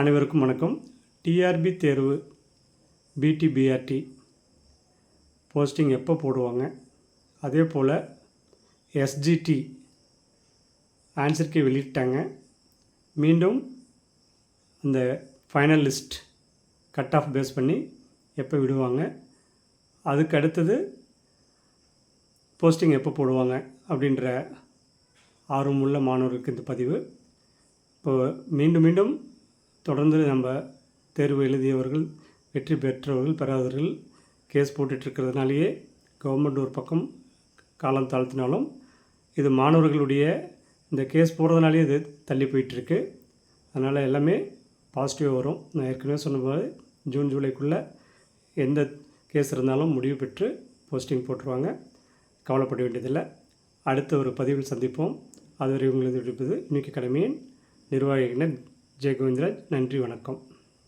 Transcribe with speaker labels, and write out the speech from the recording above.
Speaker 1: அனைவருக்கும் வணக்கம். டிஆர்பி தேர்வு பிடி போஸ்டிங் எப்போ போடுவாங்க, அதே போல் எஸ்ஜிடி ஆன்சர் கீ வெளியிட்டாங்க. மீண்டும் அந்த final list cut off base பண்ணி எப்போ விடுவாங்க, அதுக்கு அடுத்தது போஸ்டிங் எப்போ போடுவாங்க அப்படின்ற ஆர்வமுள்ள மாணவர்களுக்கு இந்த பதிவு. இப்போது மீண்டும் தொடர்ந்து நம்ம தேர்வு எழுதியவர்கள், வெற்றி பெற்றவர்கள், பெறாதவர்கள் கேஸ் போட்டுட்ருக்கிறதுனாலேயே கவர்மெண்ட் ஒரு பக்கம் காலம் தாழ்த்தினாலும் இது மாணவர்களுடைய இந்த கேஸ் போடுறதுனாலே இது தள்ளி போயிட்டுருக்கு. அதனால் எல்லாமே பாசிட்டிவாக வரும். நான் ஏற்கனவே சொன்னபோது ஜூன் ஜூலைக்குள்ளே எந்த கேஸ் இருந்தாலும் முடிவு பெற்று போஸ்டிங் போட்டுருவாங்க. கவலைப்பட வேண்டியதில்லை. அடுத்த ஒரு பதிவில் சந்திப்போம். அதுவரை உங்களது விடுப்பது யூனிக் அகாடமியின் நிர்வாகிகள் ஜெய கோவிந்தராஜ். நன்றி, வணக்கம்.